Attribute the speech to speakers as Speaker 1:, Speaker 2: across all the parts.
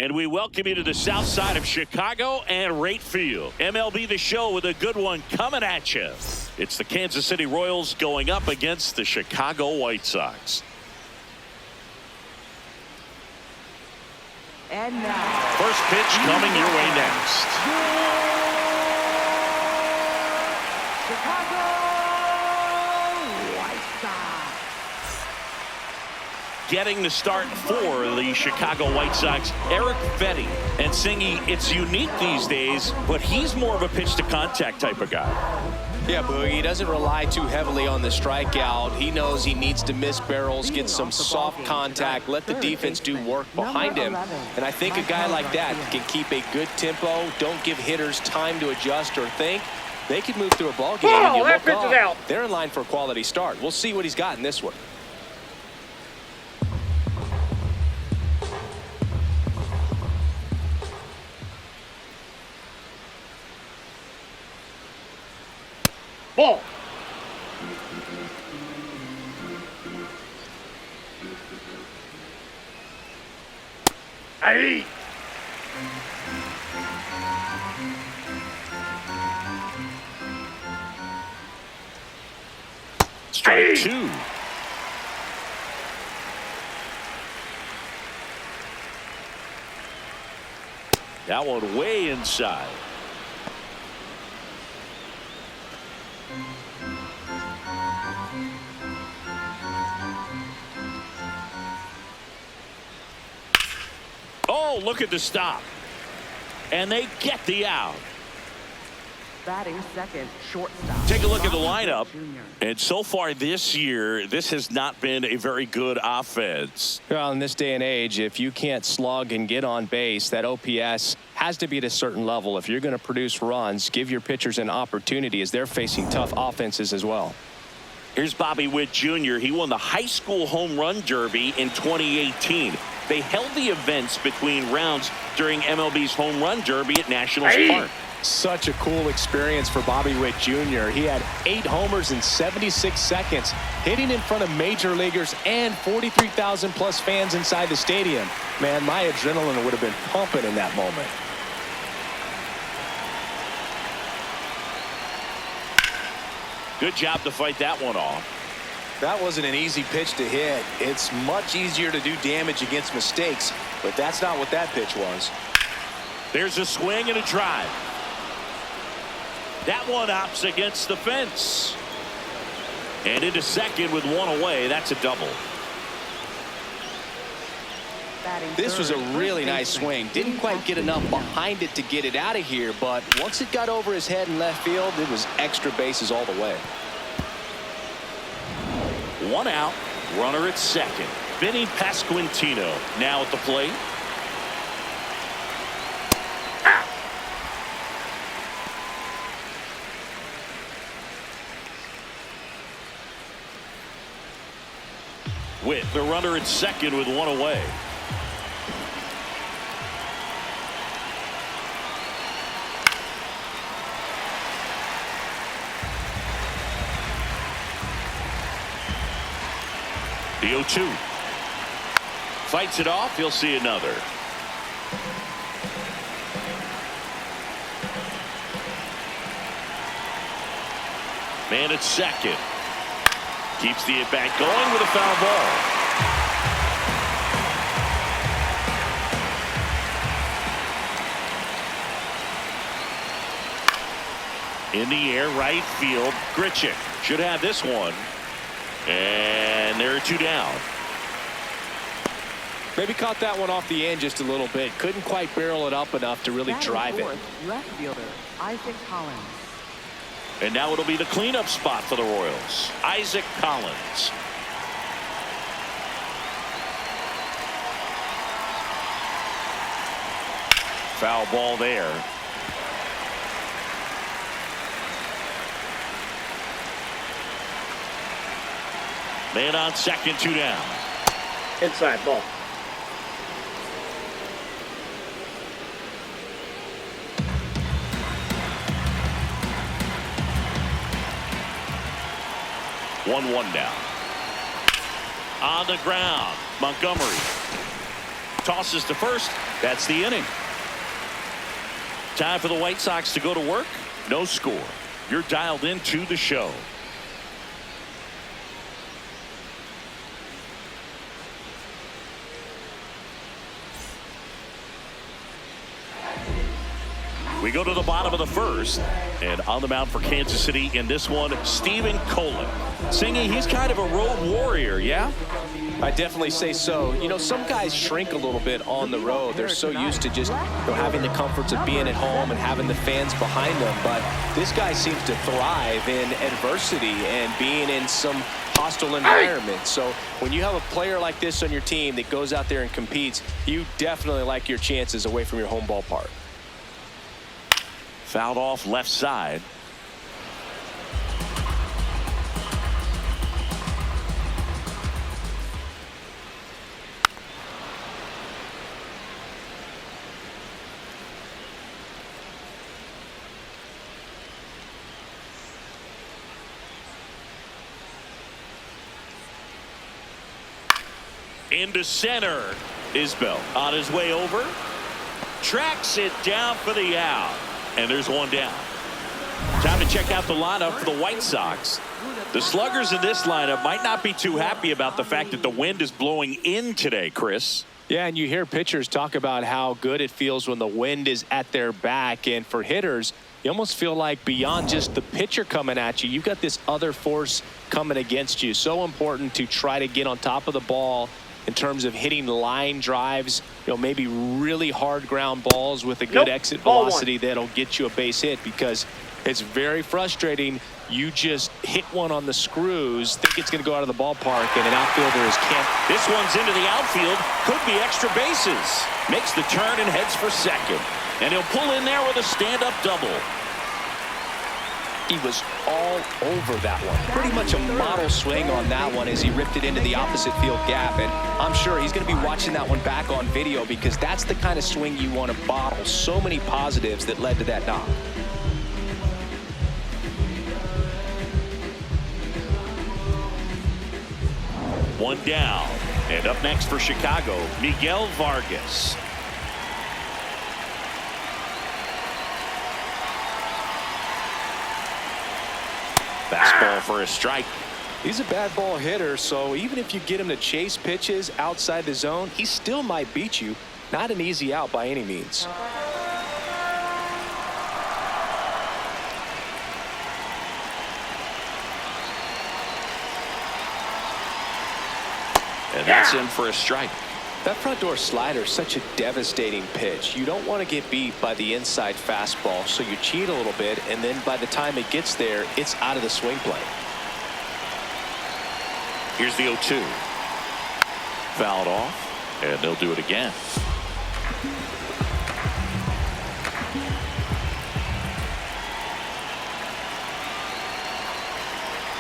Speaker 1: And we welcome you to the south side of Chicago and Wright Field. MLB The Show with a good one coming at you. It's the Kansas City Royals going up against the Chicago White Sox.
Speaker 2: And now,
Speaker 1: first pitch coming your way next.
Speaker 2: Chicago White Sox.
Speaker 1: Getting the start for the Chicago White Sox, Eric Fetty. And Singy, it's unique these days, but he's more of a pitch to contact type of guy.
Speaker 3: Yeah, Boogie, he doesn't rely too heavily on the strikeout. He knows he needs to miss barrels, get some soft contact, let the defense do work behind him. And I think a guy like that can keep a good tempo, don't give hitters time to adjust or think. They can move through a ball game and you look up, they're in line for a quality start. We'll see what he's got in this one.
Speaker 4: Ball. Hey.
Speaker 1: Strike two. That one way inside. Oh, look at the stop. And they get the out.
Speaker 2: Batting second, shortstop.
Speaker 1: Take a look at the lineup. And so far this year, this has not been a very good offense.
Speaker 3: Well, in this day and age, if you can't slug and get on base, that OPS has to be at a certain level. If you're going to produce runs, give your pitchers an opportunity as they're facing tough offenses as well.
Speaker 1: Here's Bobby Witt Jr. He won the high school home run derby in 2018. They held the events between rounds during MLB's home run derby at Nationals Park.
Speaker 3: Such a cool experience for Bobby Witt Jr. He had 8 homers in 76 seconds, hitting in front of major leaguers and 43,000 plus fans inside the stadium. Man, my adrenaline would have been pumping in that moment.
Speaker 1: Good job to fight that one off.
Speaker 3: That wasn't an easy pitch to hit. It's much easier to do damage against mistakes, but that's not what that pitch was.
Speaker 1: There's a swing and a drive. That one opts against the fence. And into second with one away. That's a double.
Speaker 3: This was a really nice swing. Didn't quite get enough behind it to get it out of here, but once it got over his head in left field, it was extra bases all the way.
Speaker 1: One out, runner at second. Vinny Pasquantino now at the plate. With the runner at second with one away. The 0-2. Fights it off. He'll see another. Man at second. Keeps the at-bat going with a foul ball. In the air, right field. Grichuk should have this one. And there are 2 down.
Speaker 3: Maybe caught that one off the end just a little bit. Couldn't quite barrel it up enough to really drive it.
Speaker 2: Left fielder, Isaac Collins.
Speaker 1: And now it'll be the cleanup spot for the Royals. Isaac Collins. Foul ball there. Man on second, 2 down.
Speaker 4: Inside ball.
Speaker 1: One down. On the ground, Montgomery. tosses to first. That's the inning. Time for the White Sox to go to work. No score. You're dialed into the show. We go to the bottom of the first, and on the mound for Kansas City in this one, Steven Colin. Singy, he's kind of a road warrior, yeah?
Speaker 3: I definitely say so. You know, some guys shrink a little bit on the road. They're so used to just having the comforts of being at home and having the fans behind them. But this guy seems to thrive in adversity and being in some hostile environment. So when you have a player like this on your team that goes out there and competes, you definitely like your chances away from your home ballpark.
Speaker 1: Fouled off left side. Into center. Isbell on his way over. Tracks it down for the out. And there's one down. Time to check out the lineup for the White Sox. The sluggers in this lineup might not be too happy about the fact that the wind is blowing in today, Chris.
Speaker 3: Yeah, and you hear pitchers talk about how good it feels when the wind is at their back. And for hitters, you almost feel like beyond just the pitcher coming at you, you've got this other force coming against you. So important to try to get on top of the ball in terms of hitting line drives, you know, maybe really hard ground balls with a good exit velocity that'll get you a base hit, because it's very frustrating. You just hit one on the screws, think it's going to go out of the ballpark, and an outfielder is can't.
Speaker 1: This one's into the outfield. Could be extra bases. Makes the turn and heads for second. And he'll pull in there with a stand-up double.
Speaker 3: He was all over that one. Pretty much a model swing on that one as he ripped it into the opposite field gap. And I'm sure he's going to be watching that one back on video, because that's the kind of swing you want to bottle. So many positives that led to that knock.
Speaker 1: One down. And up next for Chicago, Miguel Vargas. Fastball for a strike.
Speaker 3: He's a bad ball hitter, so even if you get him to chase pitches outside the zone, he still might beat you. Not an easy out by any means.
Speaker 1: And that's in for a strike.
Speaker 3: That front door slider is such a devastating pitch. You don't want to get beat by the inside fastball, so you cheat a little bit, and then by the time it gets there, it's out of the swing plane.
Speaker 1: Here's the 0-2. Fouled off, and they'll do it again.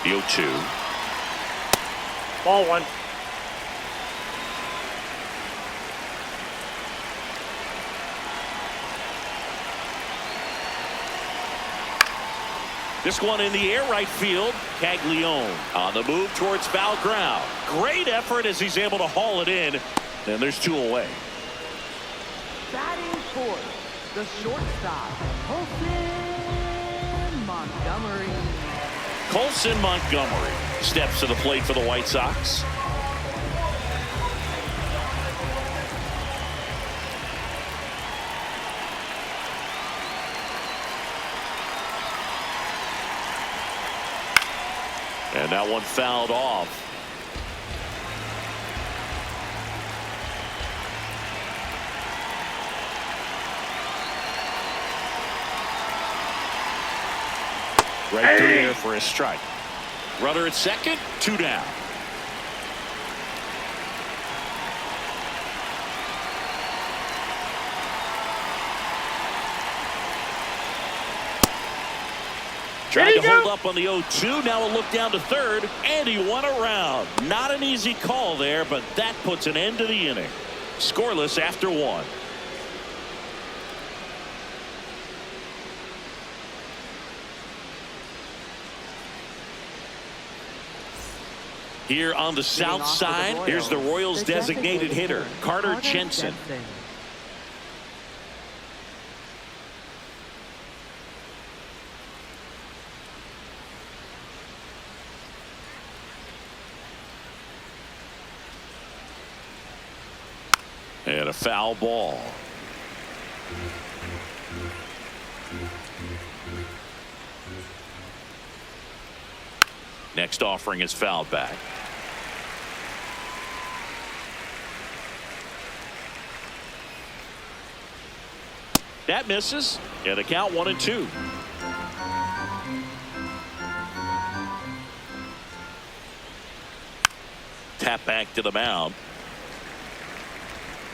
Speaker 1: The 0-2.
Speaker 4: Ball one.
Speaker 1: This one in the air right field. Caglione on the move towards foul ground. Great effort as he's able to haul it in. And there's two away.
Speaker 2: Batting fourth, the shortstop, Colson Montgomery.
Speaker 1: Colson Montgomery steps to the plate for the White Sox. And that one fouled off. Right through there for a strike. Runner at second, two down. Trying to hold up on the 0-2. Now a look down to third, and he won around. Not an easy call there, but that puts an end to the inning. Scoreless after one. Here on the south side, here's the Royals' designated hitter, Carter Jensen. And a foul ball. Next offering is fouled back. That misses. And the count 1-2. Tap back to the mound.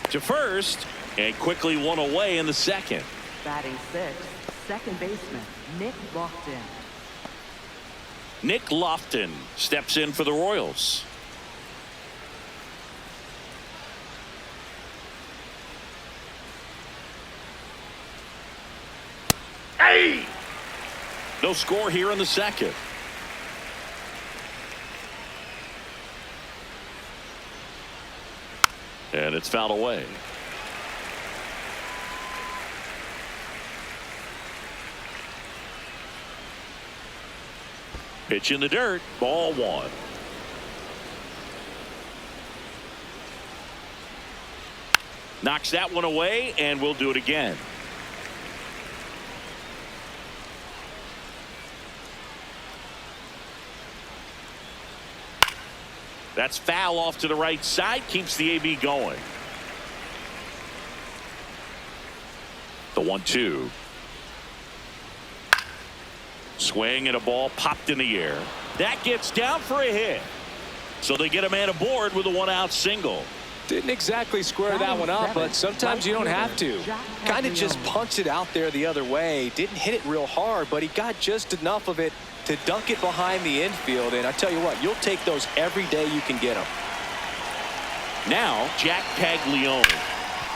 Speaker 1: To first, and quickly one away in the second.
Speaker 2: Batting sixth, second baseman Nick Lofton.
Speaker 1: Nick Lofton steps in for the Royals.
Speaker 4: Hey!
Speaker 1: No score here in the second. And it's fouled away. Pitch in the dirt, ball one. Knocks that one away, and we'll do it again. That's foul off to the right side, keeps the AB going. The 1-2. Swing and a ball popped in the air. That gets down for a hit. So they get a man aboard with a one-out single.
Speaker 3: Didn't exactly square that one up, but sometimes you don't have to. Kind of just punched it out there the other way. Didn't hit it real hard, but he got just enough of it to dunk it behind the infield. And I tell you what, you'll take those every day you can get them.
Speaker 1: Now, Jack Caglione.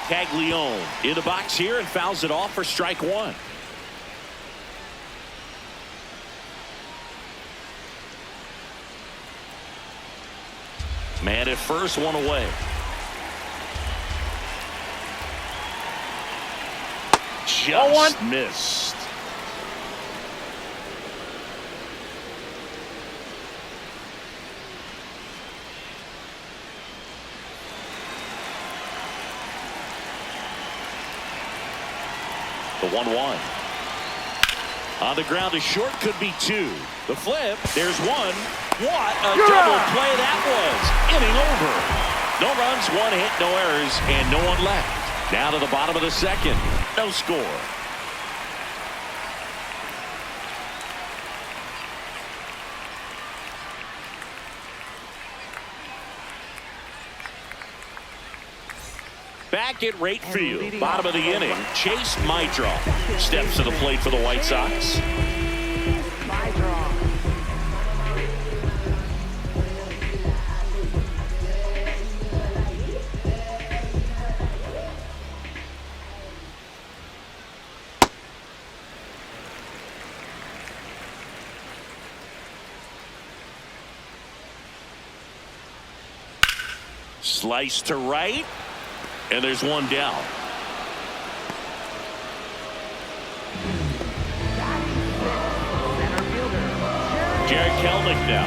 Speaker 1: Caglione in the box here and fouls it off for strike one. Man at first, one away. Just missed. The 1-1. On the ground to short, could be two. The flip, there's one. What a double play that was. Inning over. No runs, one hit, no errors, and no one left. Down to the bottom of the second. No score. Back at right field, bottom of the inning, Chase Maidra steps to the plate for the White Sox. Slice to right. And there's one down. Jared Kelnick now.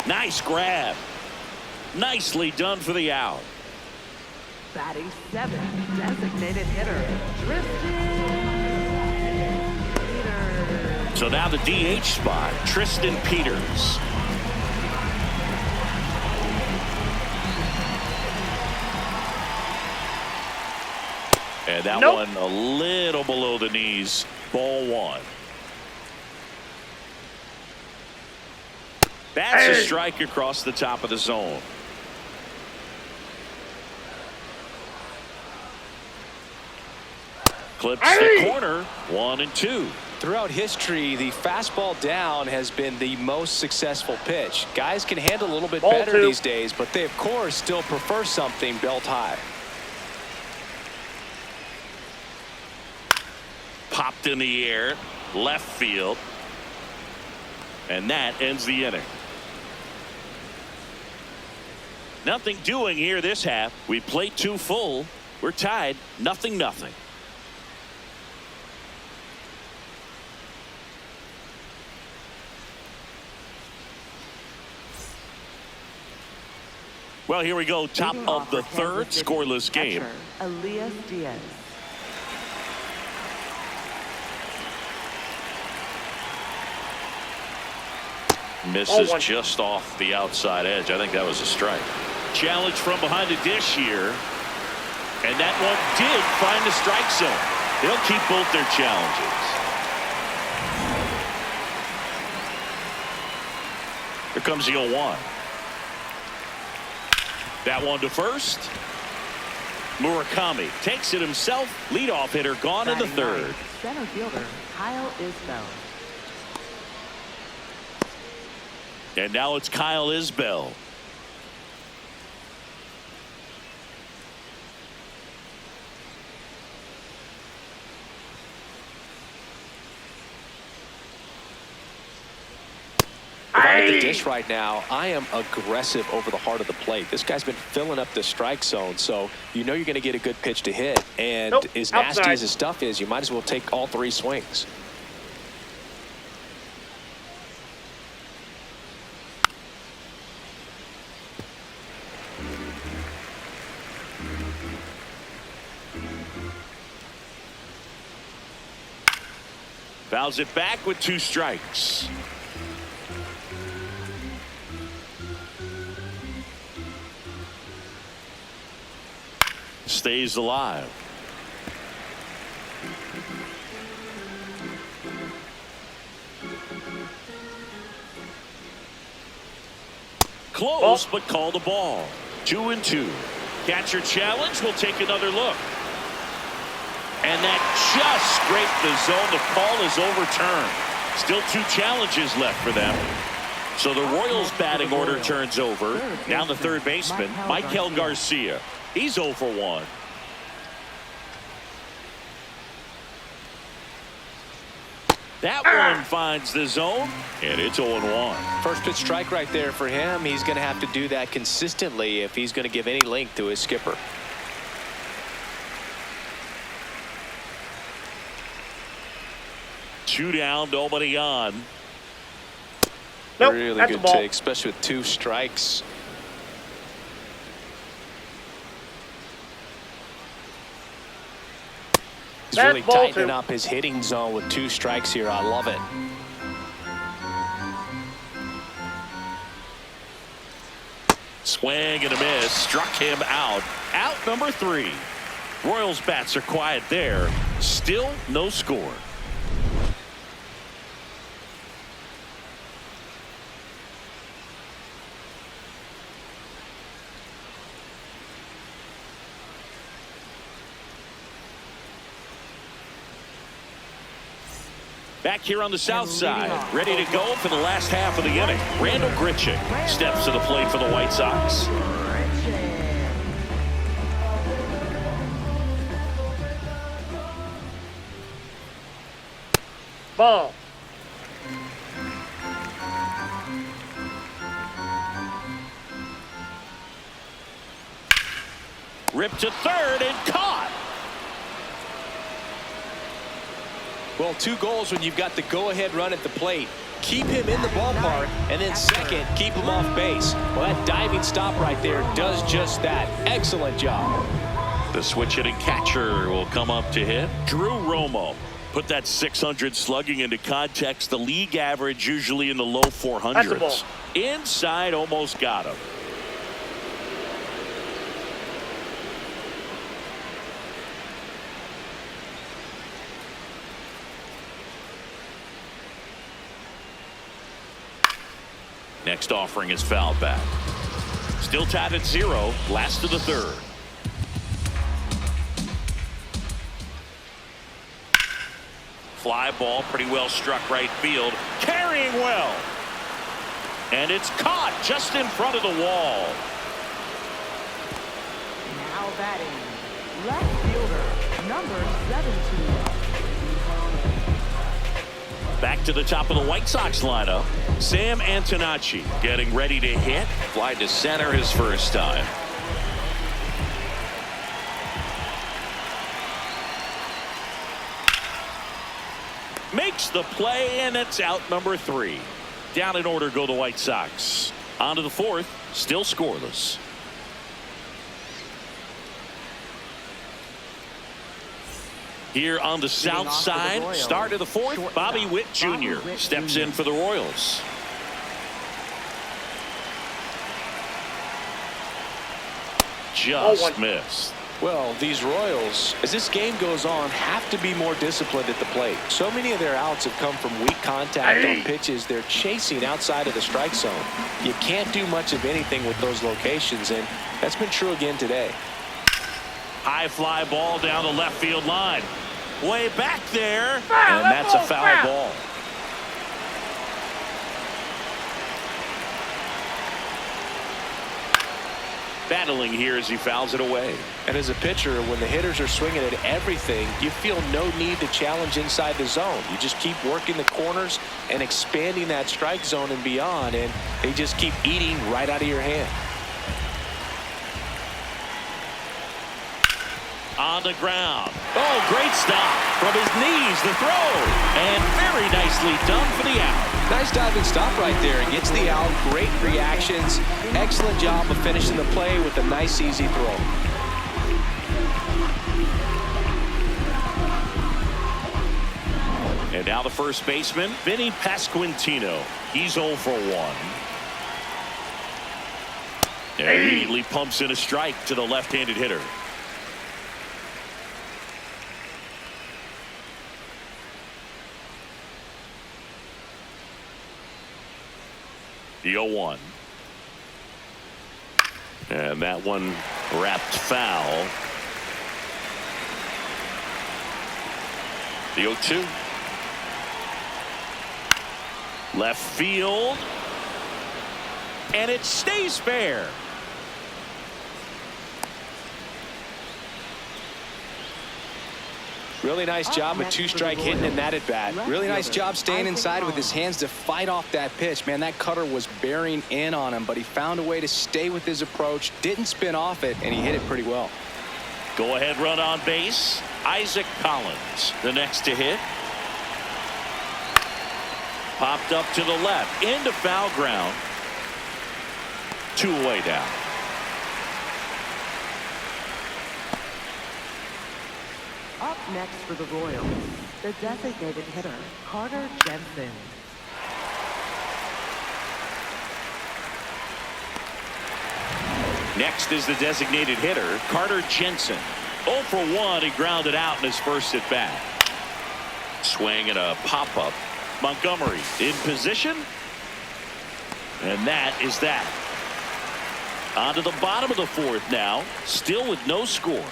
Speaker 1: Nice grab. Nicely done for the out.
Speaker 2: Batting seventh, designated hitter Tristan.
Speaker 1: So now the DH spot, Tristan Peters. And that one a little below the knees. Ball one. That's a strike across the top of the zone. Clips the corner, 1-2.
Speaker 3: Throughout history, the fastball down has been the most successful pitch. Guys can handle a little bit better these days, but they, of course, still prefer something belt high.
Speaker 1: popped in the air, left field. And that ends the inning. Nothing doing here this half. We played 2 full. We're tied 0-0. Well, here we go. Top of the 3rd, scoreless game.
Speaker 2: Elias Diaz.
Speaker 1: Misses just off the outside edge. I think that was a strike. Challenge from behind the dish here. And that one did find the strike zone. They'll keep both their challenges. Here comes the 0-1. That one to first. Murakami takes it himself. Leadoff hitter gone in the 3rd.
Speaker 2: Center fielder Kyle Isbell.
Speaker 1: And now it's Kyle Isbell.
Speaker 3: If I'm at the dish right now, I am aggressive over the heart of the plate. This guy's been filling up the strike zone, so you know you're going to get a good pitch to hit. And as nasty as his stuff is, you might as well take all 3 swings.
Speaker 1: Fouls it back with 2 strikes. Stays alive. Close, but called a ball. 2-2. Catcher challenge. Will take another look. And that just scraped the zone. The call is overturned. Still 2 challenges left for them. So the Royals batting order turns over. Down the 3rd baseman, Michael Garcia. He's 0 for 1. That one finds the zone, and it's 0-1.
Speaker 3: First pitch strike right there for him. He's going to have to do that consistently if he's going to give any length to his skipper.
Speaker 1: Two down, nobody on.
Speaker 4: Nope,
Speaker 3: really good take, especially with 2 strikes. He's really tightening up his hitting zone with 2 strikes here. I love it.
Speaker 1: Swing and a miss. Struck him out. Out number 3. Royals bats are quiet there. Still no score. Back here on the south side, ready to go for the last half of the inning. Randall Grichuk steps to the plate for the White Sox.
Speaker 4: Ball.
Speaker 1: Ripped to third and caught.
Speaker 3: Well, 2 goals when you've got the go-ahead run at the plate. Keep him in the ballpark, and then second, keep him off base. Well, that diving stop right there does just that. Excellent job.
Speaker 1: The switch-hitting catcher will come up to hit. Drew Romo. Put that 600 slugging into context. The league average usually in the low 400s. Inside, almost got him. Next offering is fouled back. Still tied at 0. Last of the 3rd. Fly ball pretty well struck right field. Carrying well. And it's caught just in front of the wall.
Speaker 2: Now batting, left fielder, number 17.
Speaker 1: Back to the top of the White Sox lineup. Sam Antonacci getting ready to hit. Fly to center his first time. Makes the play, and it's out number 3. Down in order go the White Sox. On to the 4th, still scoreless. Here on the south side, start of the 4th, Bobby Witt Jr. steps in for the Royals. Just missed.
Speaker 3: Well, these Royals, as this game goes on, have to be more disciplined at the plate. So many of their outs have come from weak contact on pitches they're chasing outside of the strike zone. You can't do much of anything with those locations, and that's been true again today.
Speaker 1: High fly ball down the left field line. Way back there, and that's a foul ball. Battling here as he fouls it away.
Speaker 3: And as a pitcher, when the hitters are swinging at everything, you feel no need to challenge inside the zone. You just keep working the corners and expanding that strike zone and beyond, and they just keep eating right out of your hand.
Speaker 1: On the ground. Oh, great stop. From his knees, the throw. And very nicely done for the out.
Speaker 3: Nice diving stop right there. Gets the out. Great reactions. Excellent job of finishing the play with a nice, easy throw.
Speaker 1: And now the first baseman, Vinny Pasquantino. He's 0 for 1. And immediately pumps in a strike to the left-handed hitter. The 0-1. And that one wrapped foul. The 0-2. Left field. And it stays fair.
Speaker 3: Really nice job with 2-strike hitting in that at bat. Really nice job staying inside with his hands to fight off that pitch. Man, that cutter was bearing in on him, but he found a way to stay with his approach, didn't spin off it, and he hit it pretty well.
Speaker 1: Go ahead run on base. Isaac Collins, the next to hit. Popped up to the left, into foul ground. 2 away down.
Speaker 2: Up next for the Royals, the designated hitter, Carter Jensen.
Speaker 1: Next is the designated hitter, Carter Jensen. 0 for 1, he grounded out in his first at bat. Swing and a pop-up. Montgomery in position. And that is that. On to the bottom of the 4th now, still with no score.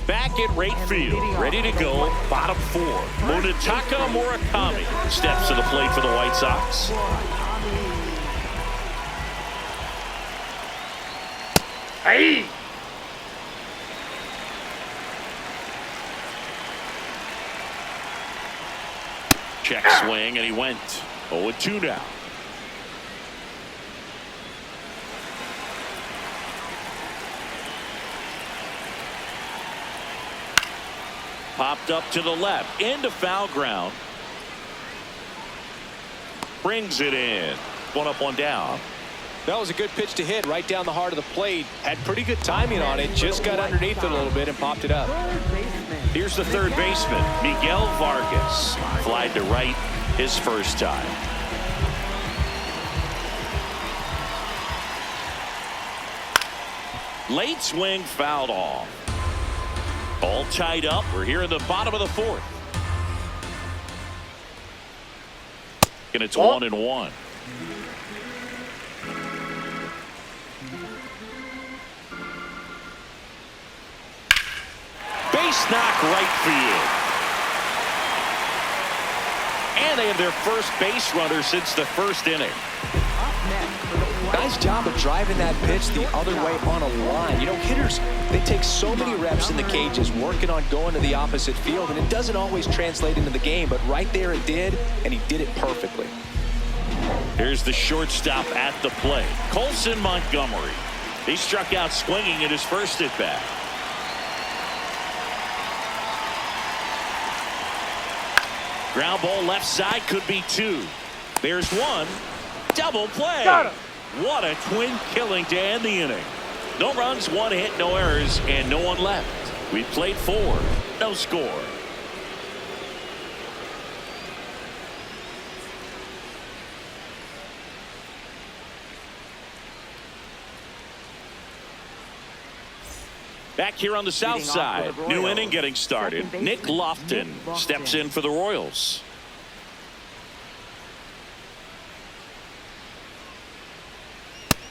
Speaker 1: Back at right field, ready to go, bottom 4. Munetaka Murakami steps to the plate for the White Sox.
Speaker 4: Hey!
Speaker 1: Check swing, and he went 0-2 now. Popped up to the left, into foul ground. Brings it in. 1 up, 1 down.
Speaker 3: That was a good pitch to hit right down the heart of the plate. Had pretty good timing on it. Just got underneath it a little bit and popped it up.
Speaker 1: Here's the third baseman, Miguel Vargas. Flied to right his first time. Late swing fouled off. All tied up. We're here in the bottom of the 4th. And it's 1-1. Base knock right field. And they have their first base runner since the first inning.
Speaker 2: Up next
Speaker 3: nice job of driving that pitch the other way on a line. You know, hitters, they take so many reps in the cages working on going to the opposite field, and it doesn't always translate into the game, but right there it did, and he did it perfectly.
Speaker 1: Here's the shortstop at the plate, Colson Montgomery. He struck out swinging at his first at bat. Ground ball left side, could be two. There's one. Double play.
Speaker 4: Got him.
Speaker 1: What a twin killing to end the inning. No runs, one hit, no errors, and no one left. We played four. No score. Back here on the south side, new inning getting started. Nick Lofton steps in for the Royals.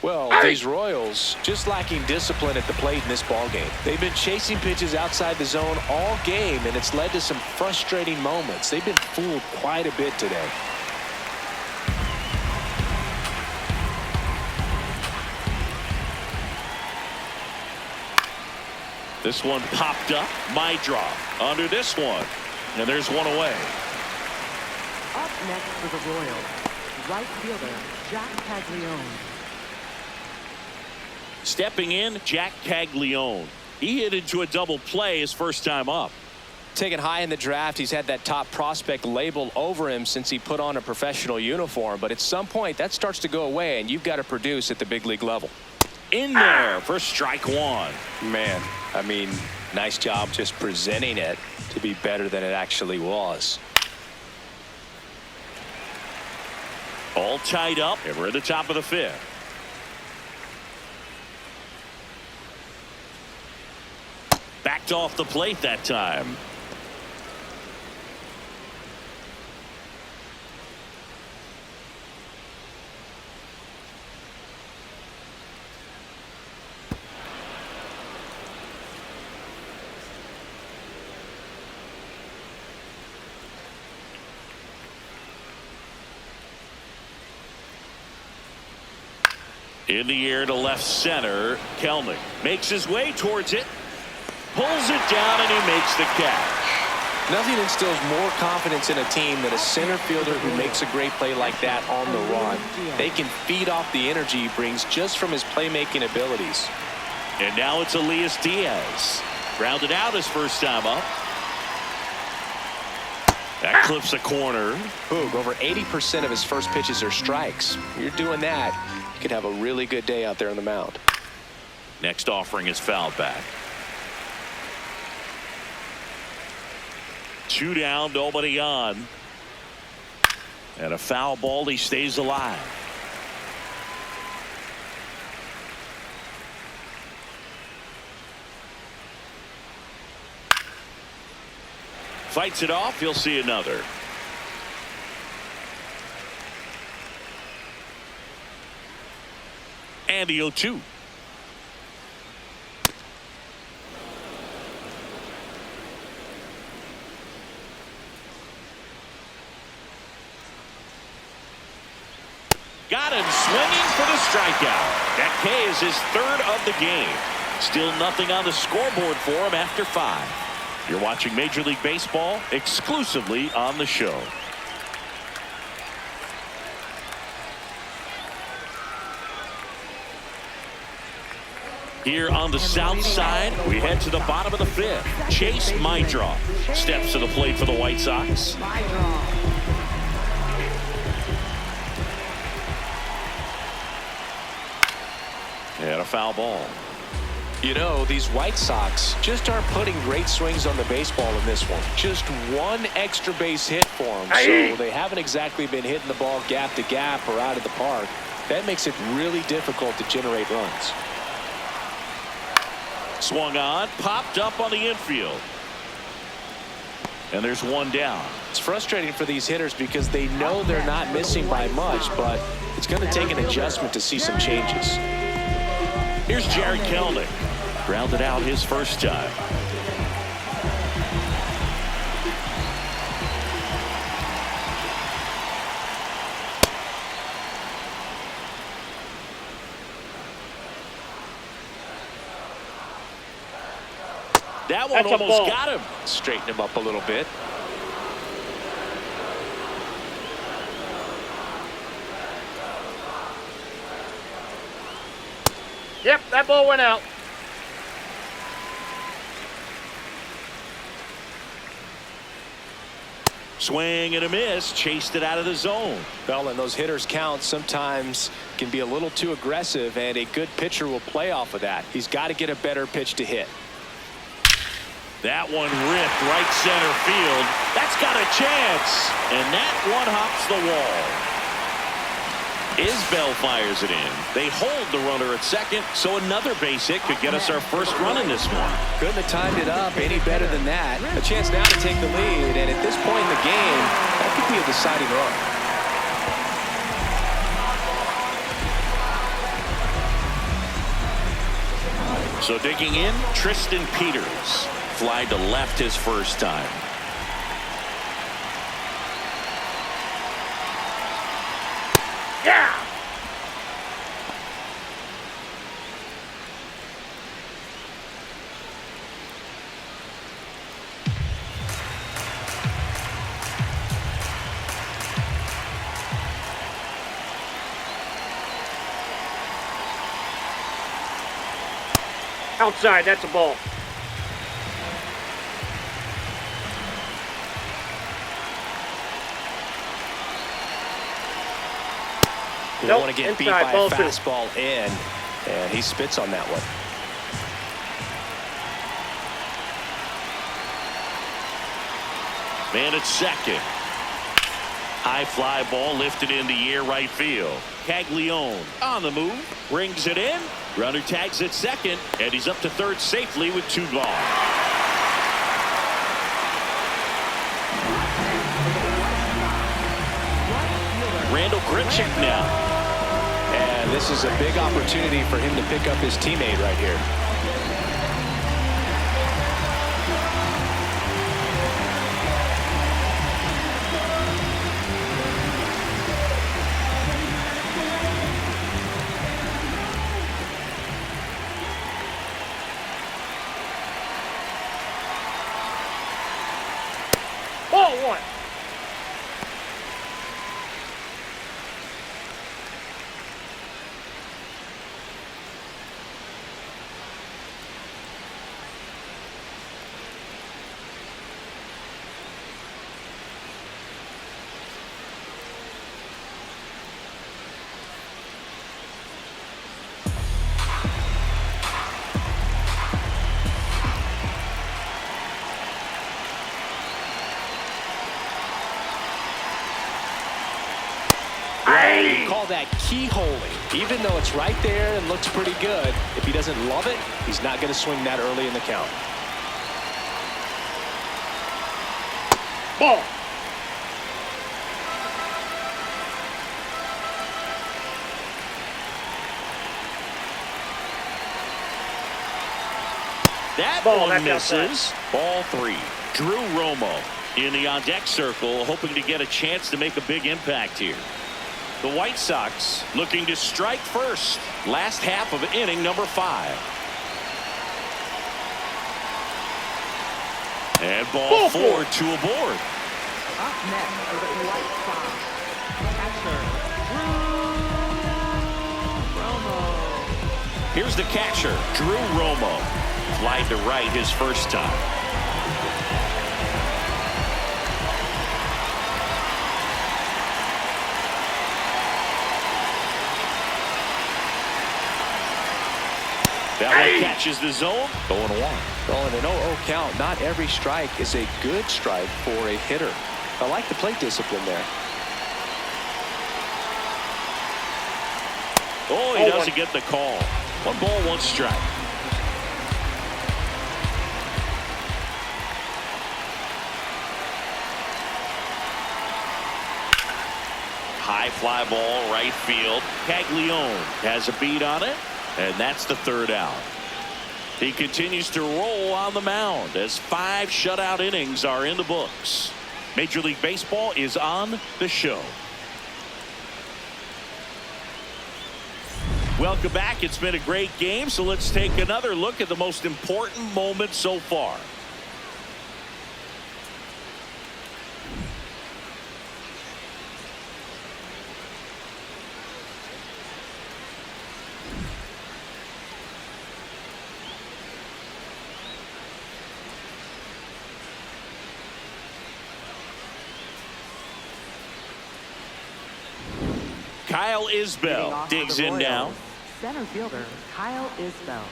Speaker 3: Well, these Royals just lacking discipline at the plate in this ballgame. They've been chasing pitches outside the zone all game, and it's led to some frustrating moments. They've been fooled quite a bit today.
Speaker 1: This one popped up. My drop under this one. And there's one away.
Speaker 2: Up next for the Royals, right fielder Jack Caglione.
Speaker 1: Stepping in, Jack Caglione. He hit into a double play his first time up.
Speaker 3: Taken high in the draft, he's had that top prospect label over him since he put on a professional uniform. But at some point, that starts to go away, and you've got to produce at the big league level.
Speaker 1: In there for strike one.
Speaker 3: Man, I mean, nice job just presenting it to be better than it actually was.
Speaker 1: All tied up, and we're at the top of the fifth. Backed off the plate that time. In the air to left center, Kelnick makes his way towards it, pulls it down, and he makes the catch.
Speaker 3: Nothing instills more confidence in a team than a center fielder who makes a great play like that on the run. They can feed off the energy he brings just from his playmaking abilities.
Speaker 1: And now it's Elias Diaz. Grounded out his first time up. That clips a corner.
Speaker 3: Boog, over 80% of his first pitches are strikes. You're doing that, you could have a really good day out there on the mound.
Speaker 1: Next offering is fouled back. 2 down, nobody on. And a foul ball, he stays alive. Fights it off, you'll see another. And the 0-2. Got him swinging for the strikeout. That K is his third of the game. Still nothing on the scoreboard for him after 5. You're watching Major League Baseball exclusively on the show. Here on the south side, we head to the bottom of the fifth. Chase Maidra steps to the plate for the White Sox. And a foul ball.
Speaker 3: You know, these White Sox just aren't putting great swings on the baseball in this one. Just one extra base hit for them, so they haven't exactly been hitting the ball gap to gap or out of the park. That makes it really difficult to generate runs.
Speaker 1: Swung on, popped up on the infield. And there's one down.
Speaker 3: It's frustrating for these hitters because they know they're not missing by much, but it's going to take an adjustment to see some changes.
Speaker 1: Here's Jared Kelnick. Grounded out his first time. That one
Speaker 4: That's a
Speaker 1: almost
Speaker 4: ball.
Speaker 1: got him.
Speaker 3: Straighten him up a little bit.
Speaker 4: Yep, that ball went out.
Speaker 1: Swing and a miss. Chased it out of the zone.
Speaker 3: Well, and those hitters count sometimes can be a little too aggressive, and a good pitcher will play off of that. He's got to get a better pitch to hit.
Speaker 1: That one ripped right center field. That's got a chance. And that one hops the wall. Isbell fires it in. They hold the runner at second, so another base hit could get us our first run in this one.
Speaker 3: Couldn't have timed it up any better than that. A chance now to take the lead, and at this point in the game, that could be a deciding run.
Speaker 1: So digging in, Tristan Peters. Fly to left his first time.
Speaker 4: Yeah. Outside, that's a ball.
Speaker 3: You
Speaker 4: Nope,
Speaker 3: want to get beat
Speaker 4: inside,
Speaker 3: by a
Speaker 4: ball two.
Speaker 3: fastball in, and he spits on that one.
Speaker 1: Man at second. High fly ball lifted in the air right field. Caglione on the move. Brings it in. Runner tags at second. And he's up to third safely with 2 gone. Randall Grichuk now.
Speaker 3: And this is a big opportunity for him to pick up his teammate right here.
Speaker 4: Ball one.
Speaker 3: We call that keyholing. Even though it's right there and looks pretty good, if he doesn't love it, he's not going to swing that early in the count.
Speaker 4: Ball.
Speaker 1: That
Speaker 4: Ball,
Speaker 1: one
Speaker 4: that's
Speaker 1: misses. Ball 3. Drew Romo in the on-deck circle, hoping to get a chance to make a big impact here. The White Sox looking to strike first. Last half of inning number 5. And ball 4 to a board.
Speaker 2: Up next for the White Sox, catcher Drew Romo.
Speaker 1: Here's the catcher, Drew Romo. Flied to right his first time. That one catches the zone. 0-1.
Speaker 3: Well, in an 0-0 count, not every strike is a good strike for a hitter. I like the plate discipline there.
Speaker 1: Oh, he doesn't get the call. 1 ball, 1 strike. High fly ball, right field. Caglione has a beat on it, and that's the 3rd out. He continues to roll on the mound as 5 shutout innings are in the books. Major League Baseball is on the show. Welcome back. It's been a great game, so let's take another look at the most important moment so far. Kyle Isbell digs in now.
Speaker 2: Center fielder Kyle Isbell.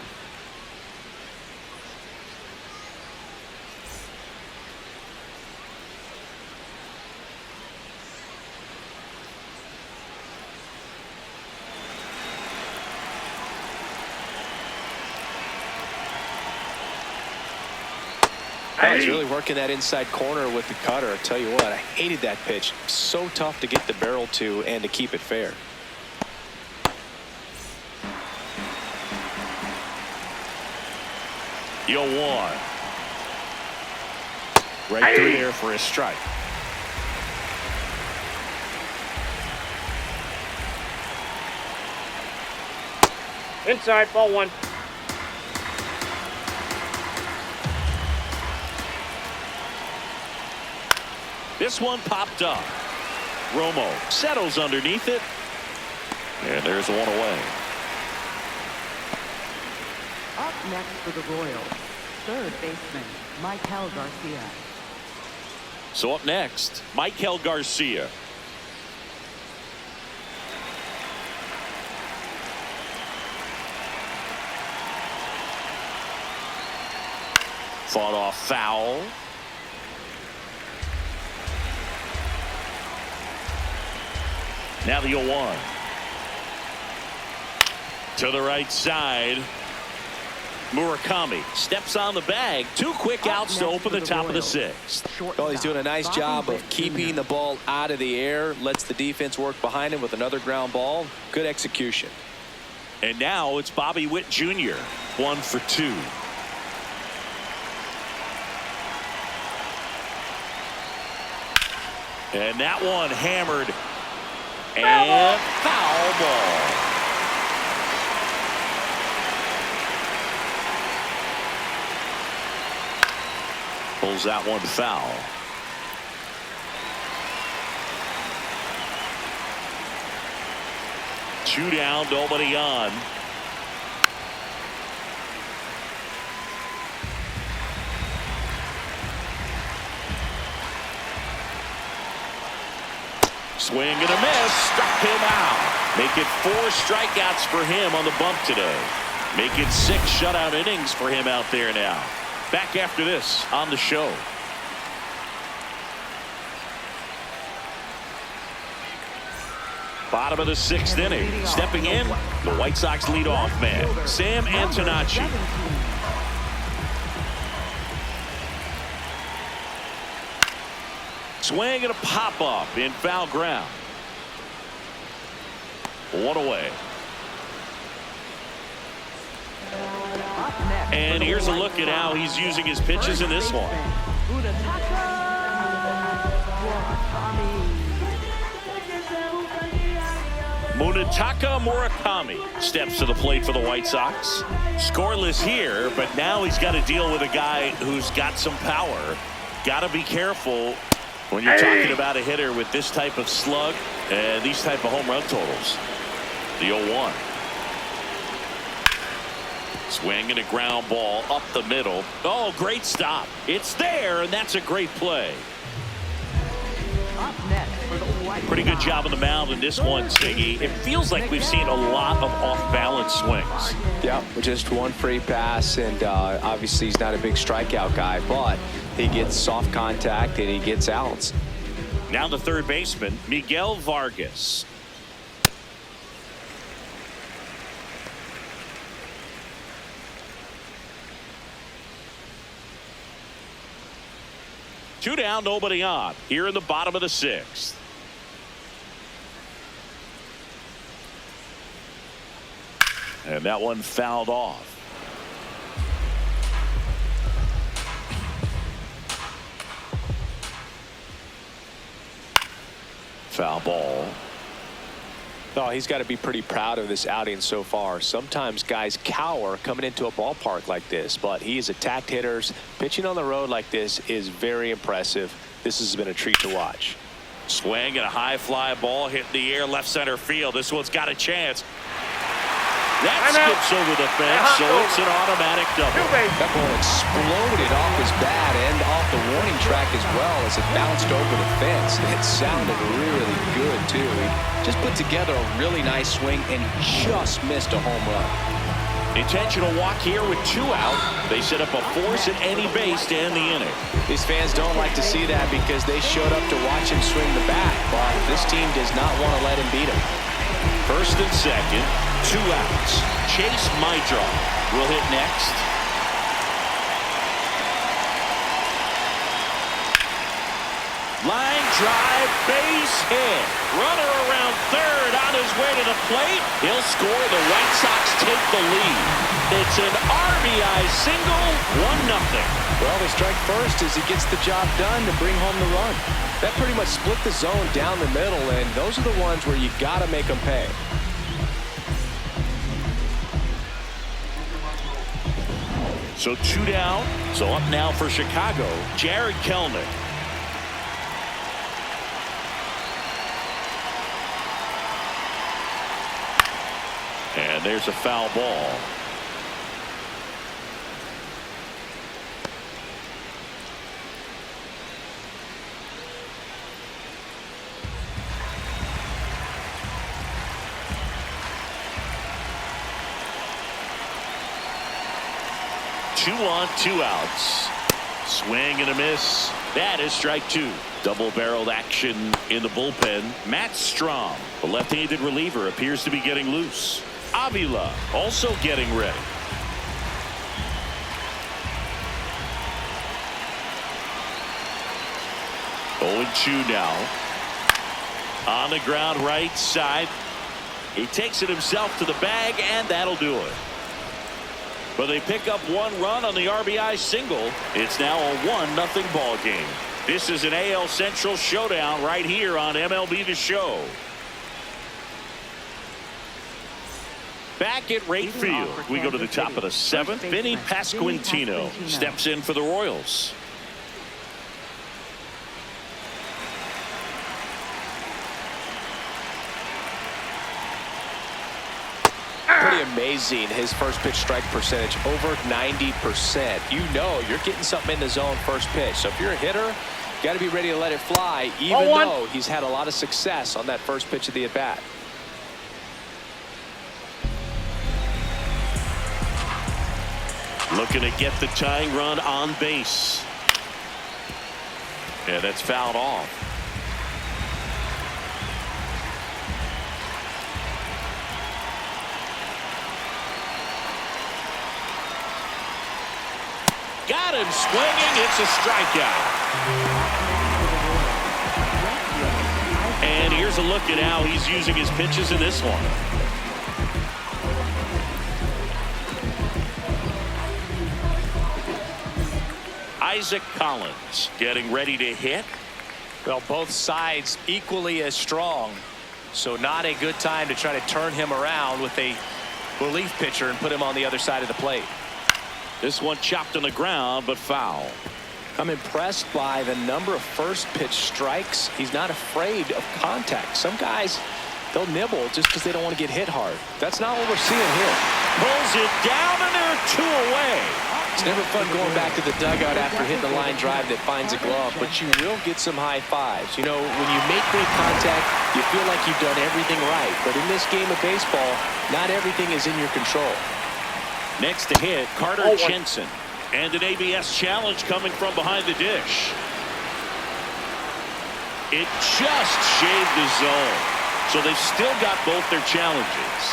Speaker 3: He's really working that inside corner with the cutter. I tell you what, I hated that pitch. So tough to get the barrel to and to keep it fair.
Speaker 1: Yo, one. Right through there for a strike.
Speaker 4: Inside, ball one.
Speaker 1: This one popped up. Romo settles underneath it. And there's one away.
Speaker 2: Up next for the Royals, third baseman Michael Garcia.
Speaker 1: So up next, Michael Garcia. Fought off foul. Now the 0-1. To the right side. Murakami steps on the bag. 2 quick outs to open the top of the 6th.
Speaker 3: Well, he's doing a nice job of keeping the ball out of the air. Lets the defense work behind him with another ground ball. Good execution.
Speaker 1: And now it's Bobby Witt Jr. 1 for 2. And that one hammered. And foul ball. Pulls that one foul. Two down, nobody on. Swing and a miss. Struck him out. Make it 4 strikeouts for him on the bump today. Make it 6 shutout innings for him out there now. Back after this on the show. Bottom of the 6th inning. Stepping in, the White Sox leadoff man, Sam Antonacci. Swing and a pop-up in foul ground. 1 away. And here's a look at how he's using his pitches in this one. Munetaka Murakami steps to the plate for the White Sox. Scoreless here, but now he's got to deal with a guy who's got some power. Got to be careful when you're talking about a hitter with this type of slug and these type of home run totals. The 0-1. Swing and a ground ball up the middle. Oh, great stop. It's there, and that's a great play.
Speaker 2: Up next for the White
Speaker 1: Pretty good job on the mound in this one, Siggy. It feels like we've seen a lot of off-balance swings.
Speaker 3: Yeah, just one free pass, and obviously he's not a big strikeout guy, but he gets soft contact and he gets outs.
Speaker 1: Now the third baseman, Miguel Vargas. Two down, nobody on. Here in the bottom of the 6th. And that one fouled off. Foul ball.
Speaker 3: Oh, he's got to be pretty proud of this outing so far. Sometimes guys cower coming into a ballpark like this, but he has attacked hitters. Pitching on the road like this is very impressive. This has been a treat to watch.
Speaker 1: Swing and a high fly ball hit in the air left center field. This one's got a chance. That skips over the fence, so it's an automatic double.
Speaker 3: That ball exploded off his bat and off the warning track as well as it bounced over the fence. It sounded really good, too. He just put together a really nice swing and just missed a home run.
Speaker 1: Intentional walk here with 2 out. They set up a force at any base to end the inning.
Speaker 3: These fans don't like to see that because they showed up to watch him swing the bat, but this team does not want to let him beat him.
Speaker 1: First and second, 2 outs. Chase Mydra will hit next. Line drive, base hit. Runner around third on his way to the plate. He'll score. The White Sox take the lead. It's an RBI single, 1-0.
Speaker 3: Well, they strike first as he gets the job done to bring home the run. That pretty much split the zone down the middle, and those are the ones where you got to make them pay.
Speaker 1: So 2 down. So up now for Chicago, Jared Kelnick. And there's a foul ball. Two on, 2 outs. Swing and a miss. That is strike 2. Double-barreled action in the bullpen. Matt Strom, the left-handed reliever, appears to be getting loose. Avila also getting ready. Oh, 2 now. On the ground right side. He takes it himself to the bag, and that'll do it. But they pick up 1 run on the RBI single. It's now a 1-0 ball game. This is an AL Central showdown right here on MLB The Show. Back at right field, we go to the top of the 7th. Vinny Pasquantino steps in for the Royals.
Speaker 3: Pretty amazing, his first pitch strike percentage over 90%. You know you're getting something in the zone first pitch. So if you're a hitter, you got to be ready to let it fly, even though he's had a lot of success on that first pitch of the at-bat.
Speaker 1: Looking to get the tying run on base. And that's fouled off. Got him swinging. It's a strikeout. And here's a look at how he's using his pitches in this one. Isaac Collins getting ready to hit.
Speaker 3: Well, both sides equally as strong. So not a good time to try to turn him around with a relief pitcher and put him on the other side of the plate.
Speaker 1: This one chopped on the ground, but foul.
Speaker 3: I'm impressed by the number of first pitch strikes. He's not afraid of contact. Some guys, they'll nibble just because they don't want to get hit hard. That's not what we're seeing here.
Speaker 1: Pulls it down, and there are 2 away.
Speaker 3: It's never fun going back to the dugout after hitting a line drive that finds a glove, but you will get some high fives. You know, when you make great contact, you feel like you've done everything right. But in this game of baseball, not everything is in your control.
Speaker 1: Next to hit, Carter Jensen. And an ABS challenge coming from behind the dish. It just shaved the zone. So they've still got both their challenges.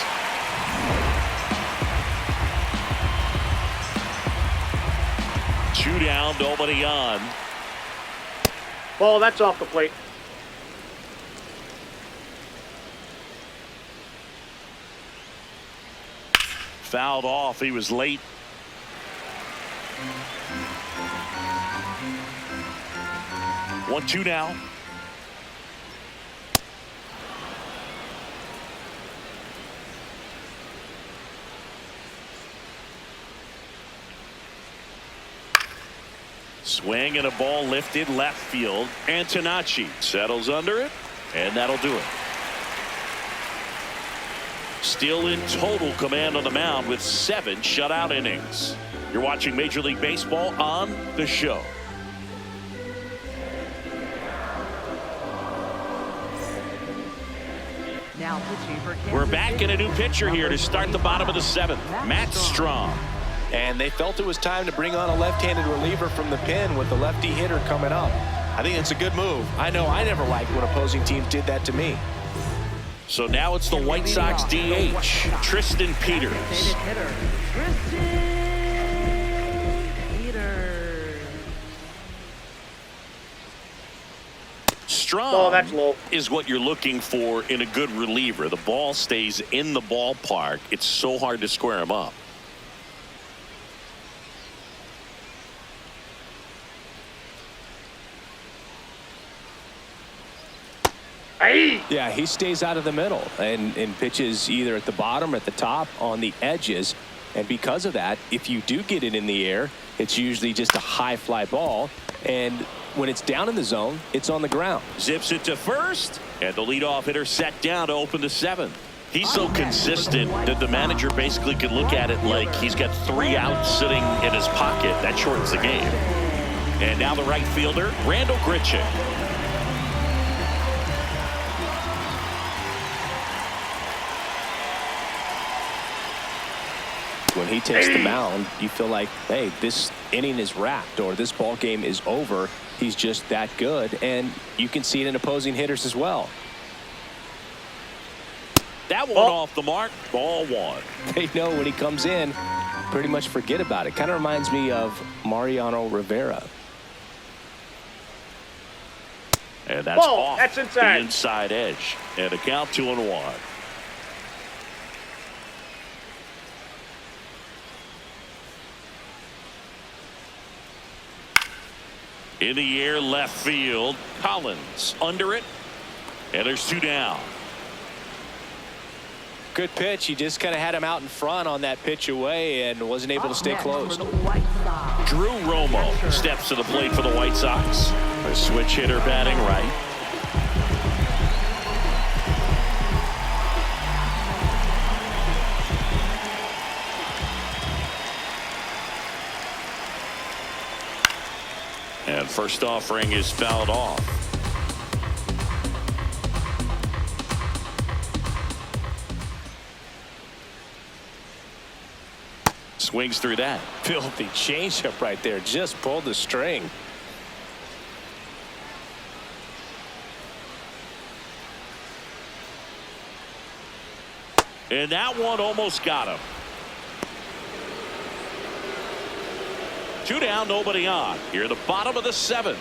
Speaker 1: Two down, nobody on.
Speaker 4: Ball, that's off the plate.
Speaker 1: Fouled off. He was late. One, 2 now. Swing and a ball lifted left field. Antonacci settles under it, and that'll do it. Still in total command on the mound with 7 shutout innings. You're watching Major League Baseball on The Show.
Speaker 2: Now pitching for Kansas
Speaker 1: We're back
Speaker 2: City.
Speaker 1: in a new pitcher here to start the bottom of the 7th. Matt Strong.
Speaker 3: And they felt it was time to bring on a left-handed reliever from the pen with the lefty hitter coming up. I think it's a good move. I know I never liked when opposing teams did that to me.
Speaker 1: So now it's the White Sox DH, Tristan Peters.
Speaker 2: Designated hitter, Tristan Peters.
Speaker 1: Strong
Speaker 4: Oh, that's low.
Speaker 1: is what you're looking for in a good reliever. The ball stays in the ballpark. It's so hard to square him up.
Speaker 3: Yeah, he stays out of the middle and pitches either at the bottom or at the top on the edges. And because of that, if you do get it in the air, it's usually just a high fly ball. And when it's down in the zone, it's on the ground.
Speaker 1: Zips it to first, and the leadoff hitter set down to open the 7th. He's so consistent that the manager basically can look at it like he's got 3 outs sitting in his pocket. That shortens the game. And now the right fielder, Randall Grichuk.
Speaker 3: When he takes the mound, you feel like, hey, this inning is wrapped or this ball game is over. He's just that good, and you can see it in opposing hitters as well.
Speaker 1: That one off the mark, ball 1.
Speaker 3: They know when he comes in, pretty much forget about it. Kind of reminds me of Mariano Rivera.
Speaker 1: And that's
Speaker 4: Ball.
Speaker 1: off
Speaker 4: That's inside.
Speaker 1: the inside edge. And a count 2-1. In the air, left field. Collins under it. And there's 2 down.
Speaker 3: Good pitch. He just kind of had him out in front on that pitch away and wasn't able to stay close.
Speaker 1: Drew Romo steps to the plate for the White Sox. A switch hitter batting right. And first offering is fouled off. Swings through that.
Speaker 3: Filthy changeup right there. Just pulled the string.
Speaker 1: And that one almost got him. 2 down, nobody on. Here at the bottom of the 7th.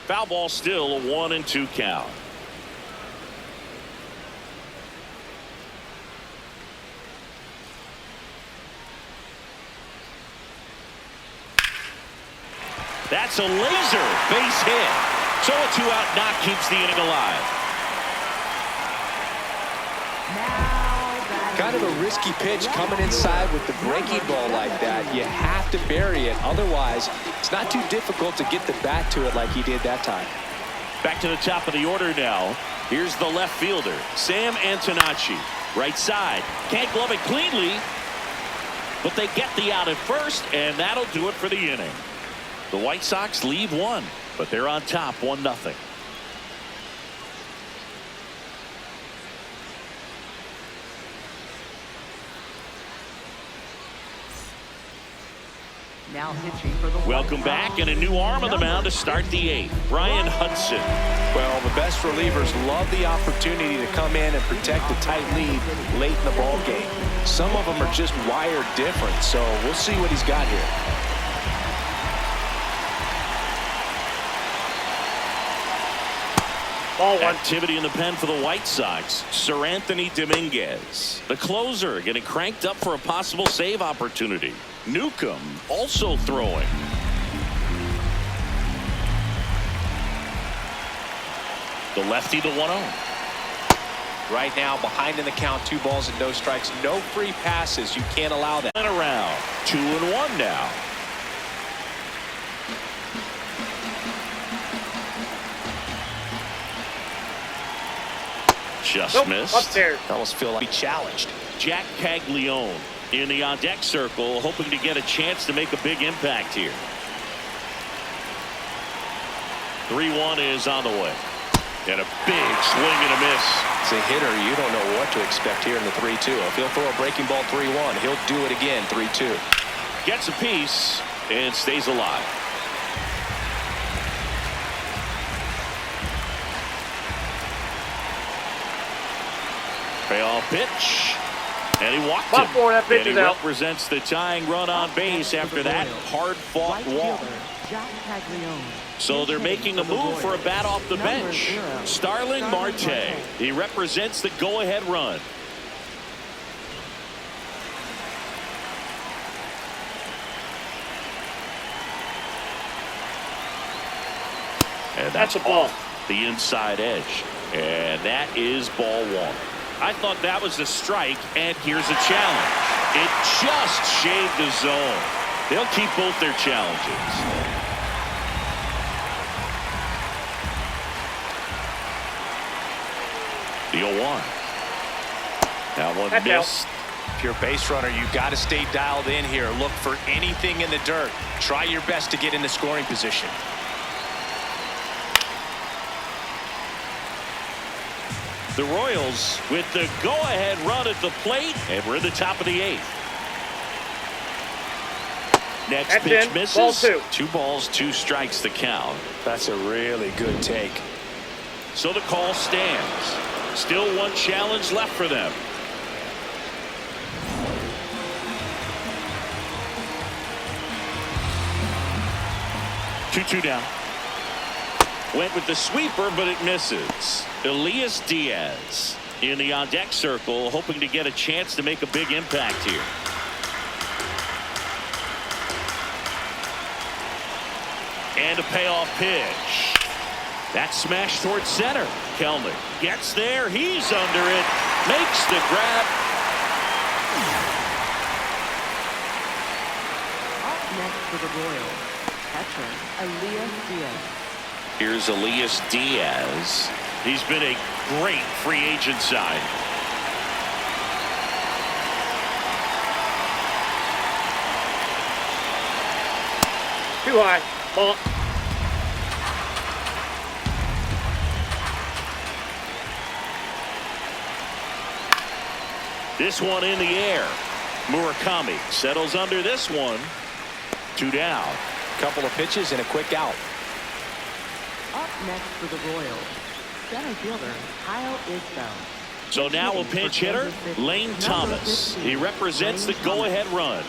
Speaker 1: Foul ball, still a 1-2 count. That's a laser base hit. So a 2-out knock keeps the inning alive.
Speaker 3: Kind of a risky pitch coming inside with the breaking ball like that. You have to bury it. Otherwise, it's not too difficult to get the bat to it like he did that time.
Speaker 1: Back to the top of the order now. Here's the left fielder, Sam Antonacci. Right side. Can't glove it cleanly, but they get the out at first, and that'll do it for the inning. The White Sox leave 1, but they're on top 1-0.
Speaker 2: Now pitching for the
Speaker 1: Welcome back, and a new arm on the mound to start the 8th. Brian Hudson.
Speaker 3: Well, the best relievers love the opportunity to come in and protect a tight lead late in the ball game. Some of them are just wired different, so we'll see what he's got here.
Speaker 4: Ball 1.
Speaker 1: Activity in the pen for the White Sox. Sir Anthony Dominguez, the closer, getting cranked up for a possible save opportunity. Newcomb also throwing. The lefty, the 1-0.
Speaker 3: Right now, behind in the count, 2 balls and no strikes, no free passes. You can't allow that.
Speaker 1: And around 2-1 now. Just missed.
Speaker 4: Upstairs.
Speaker 3: I almost feel like he challenged.
Speaker 1: Jack Caglione in the on-deck circle, hoping to get a chance to make a big impact here. 3-1 is on the way. And a big swing and a miss.
Speaker 3: As a hitter, you don't know what to expect here in the 3-2. If he'll throw a breaking ball 3-1, he'll do it again 3-2.
Speaker 1: Gets a piece and stays alive. Payoff pitch. And he walked him. And he represents the tying run on base after that hard-fought walk. So they're making a move for a bat off the bench. Starling Marte. He represents the go-ahead run. And that's a ball. The inside edge. And that is ball 1. I thought that was a strike, and here's a challenge. It just shaved the zone. They'll keep both their challenges. The 0-1. That one missed.
Speaker 3: If you're a base runner, you got to stay dialed in here. Look for anything in the dirt. Try your best to get in the scoring position.
Speaker 1: The Royals with the go-ahead run at the plate, and we're in the top of the 8th. Next pitch misses.
Speaker 4: Ball 2.
Speaker 1: 2 balls, 2 strikes the count.
Speaker 3: That's a really good take.
Speaker 1: So the call stands. Still 1 challenge left for them. Two down. Went with the sweeper, but it misses. Elias Diaz in the on-deck circle, hoping to get a chance to make a big impact here. And a payoff pitch. That smash towards center. Kelnick gets there. He's under it. Makes the grab.
Speaker 2: Up next for the Royals, catcher Elias Diaz.
Speaker 1: Here's Elias Diaz. He's been a great free agent sign.
Speaker 4: Too high. Ball.
Speaker 1: This one in the air. Murakami settles under this one. 2 down.
Speaker 3: Couple of pitches and a quick out.
Speaker 2: Up next for the Royals, center fielder Kyle Isbell.
Speaker 1: So now a pinch hitter, Lane Thomas. He represents the go-ahead run.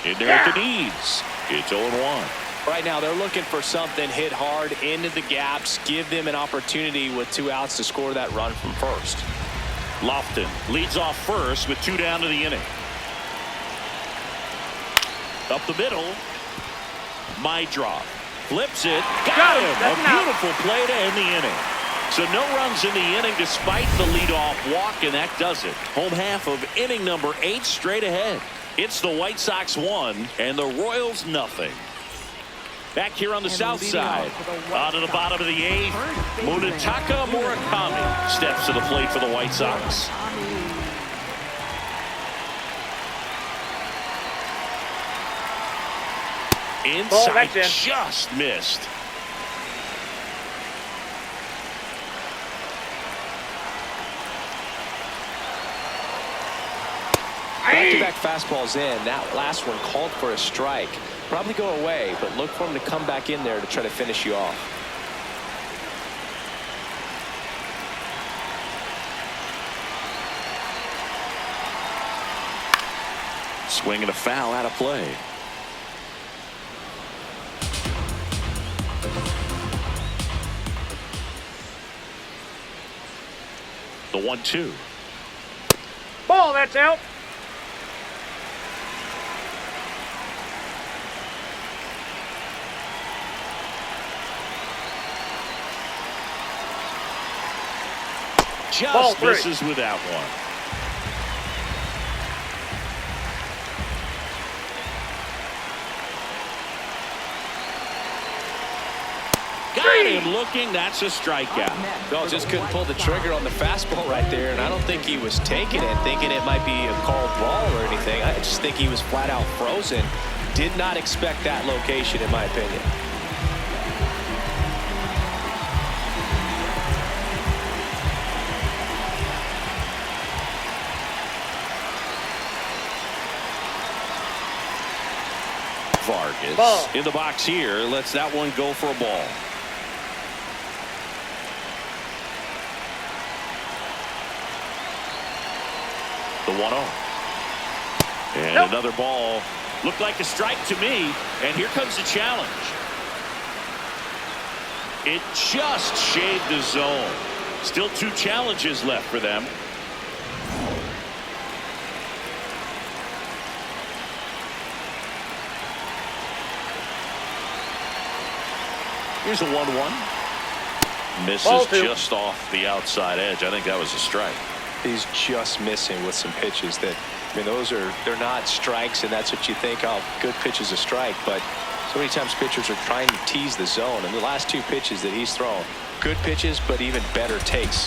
Speaker 1: In there at the knees. It's 0-1.
Speaker 3: Right now, they're looking for something hit hard into the gaps. Give them an opportunity with 2 outs to score that run from first.
Speaker 1: Lofton leads off first with 2 down to the inning. Up the middle. Maedroff flips it. Got him. A beautiful play to end the inning. So no runs in the inning despite the leadoff walk, and that does it. Home half of inning number 8 straight ahead. It's the White Sox 1 and the Royals nothing. Back here on the south side, out of the bottom of the 8th, Munetaka Murakami steps to the plate for the White Sox. Inside, just missed.
Speaker 3: Back-to-back fastballs in. That last one called for a strike. Probably go away, but look for him to come back in there to try to finish you off.
Speaker 1: Swing and a foul out of play. The 1-2.
Speaker 4: Ball, that's out.
Speaker 1: just misses with that one. Got him looking. That's a strikeout.
Speaker 3: No, just couldn't pull the trigger on the fastball right there, and I don't think he was taking it, thinking it might be a called ball or anything. I just think he was flat out frozen. Did not expect that location, in my opinion.
Speaker 1: Vargas in the box here, lets that one go for a ball. The 1-0. And another ball. Looked like a strike to me. And here comes the challenge. It just shaved the zone. Still 2 challenges left for them. Here's a 1-1. Misses just off the outside edge. I think that was a strike.
Speaker 3: He's just missing with some pitches that, I mean, they're not strikes, and that's what you think, oh, good pitch is a strike. But so many times pitchers are trying to tease the zone, and the last 2 pitches that he's thrown, good pitches, but even better takes.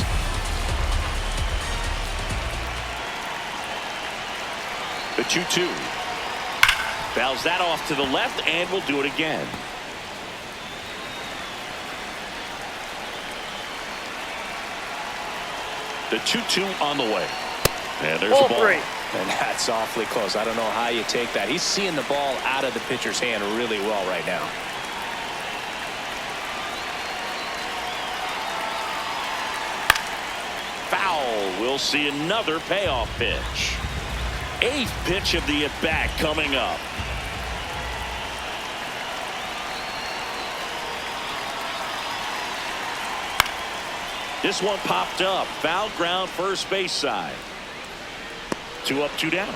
Speaker 1: The 2-2. Fouls that off to the left, and we'll do it again. The 2-2 on the way. And there's a ball.
Speaker 3: And that's awfully close. I don't know how you take that. He's seeing the ball out of the pitcher's hand really well right now.
Speaker 1: Foul. We'll see another payoff pitch. 8th pitch of the at-bat coming up. This one popped up. Foul ground, first base side. 2 up, 2 down.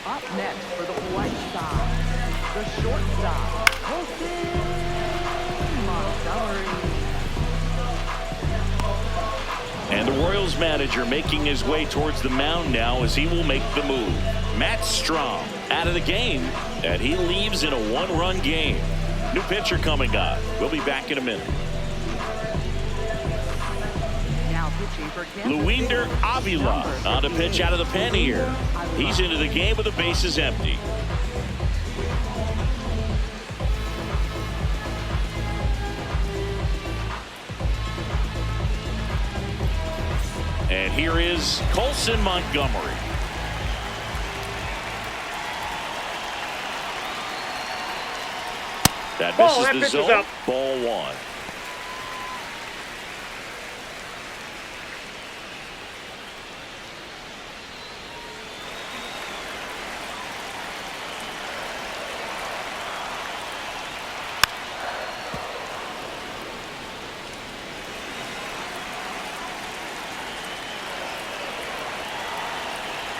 Speaker 2: Up next for the White Sox, the shortstop, Montgomery.
Speaker 1: And the Royals manager making his way towards the mound now as he will make the move. Matt Strom out of the game, and he leaves in a 1-run game. New pitcher coming up. We'll be back in a minute.
Speaker 2: Now pitching for
Speaker 1: Luinder Avila on a pitch out of the pen here. He's into the game with the bases empty. And here is Colson Montgomery. That misses the zone. Ball 1.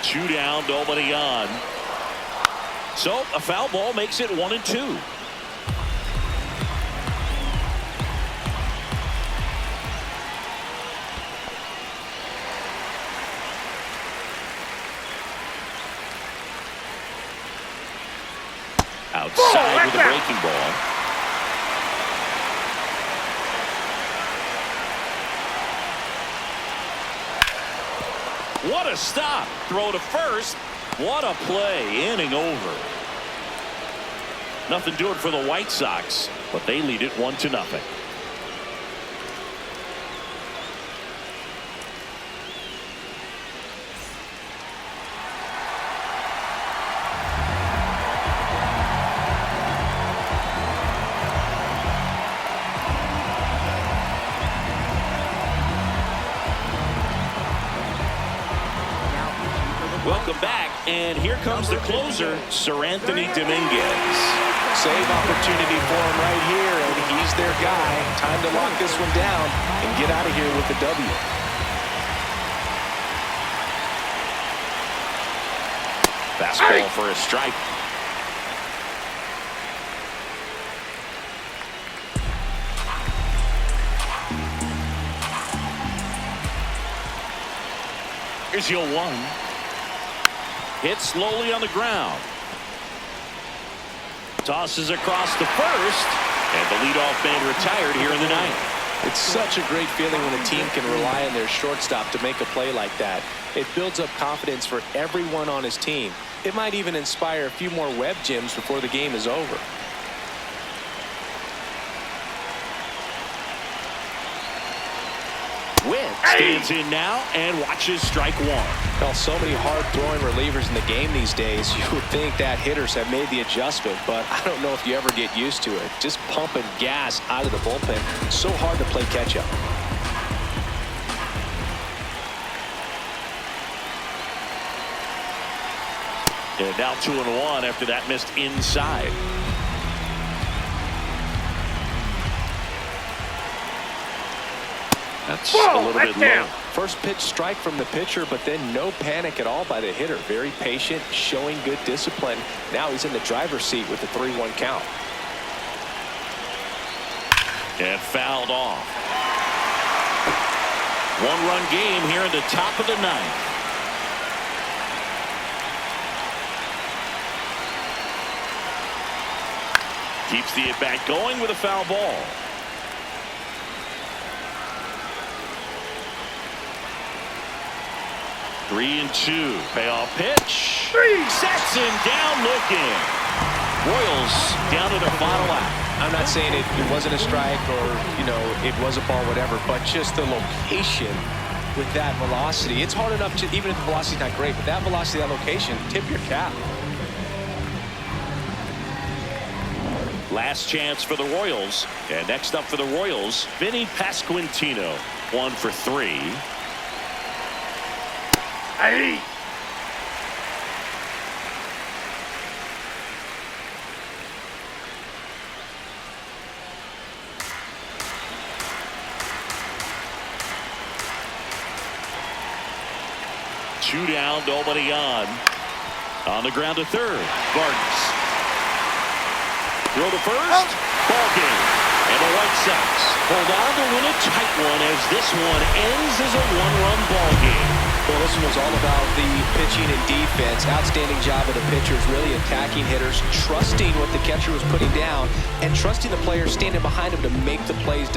Speaker 1: Two down, nobody on. So a foul ball makes it 1-2. Outside with a breaking ball. What a stop. Throw to first. What a play. Inning over. Nothing doing for the White Sox, but they lead it 1-0. Welcome back, and here comes the closer, Sir Anthony Dominguez.
Speaker 3: Save opportunity for him right here, and he's their guy. Time to lock this one down and get out of here with the W.
Speaker 1: Fastball for a strike. Here's 0-1. Hit slowly on the ground. Tosses across the first, and the leadoff man retired here in the ninth.
Speaker 3: It's such a great feeling when a team can rely on their shortstop to make a play like that. It builds up confidence for everyone on his team. It might even inspire a few more web gems before the game is over.
Speaker 1: Wynn stands in now and watches strike one.
Speaker 3: Well, so many hard-throwing relievers in the game these days. You would think that hitters have made the adjustment, but I don't know if you ever get used to it. Just pumping gas out of the bullpen. So hard to play catch-up.
Speaker 1: And now 2-1 after that missed inside. That's a little bit low.
Speaker 3: First pitch strike from the pitcher, but then no panic at all by the hitter. Very patient, showing good discipline. Now he's in the driver's seat with the 3-1 count.
Speaker 1: And fouled off. One-run game here in the top of the ninth. Keeps the at-bat going with a foul ball. 3-2. Payoff pitch. Sets him down looking. Royals down to their final out.
Speaker 3: I'm not saying it wasn't a strike or, you know, it was a ball, whatever, but just the location with that velocity. It's hard enough to, even if the velocity's not great, but that velocity, that location, tip your cap.
Speaker 1: Last chance for the Royals. And next up for the Royals, Vinny Pasquantino. 1 for 3.
Speaker 4: Hey.
Speaker 1: Two down, nobody on. On the ground to third. Gardens. Throw to first. Ball game. And the White Sox hold on to win a tight one as this one ends as a one-run ball game.
Speaker 3: Well, this one was all about the pitching and defense. Outstanding job of the pitchers, really attacking hitters, trusting what the catcher was putting down, and trusting the players standing behind him to make the plays.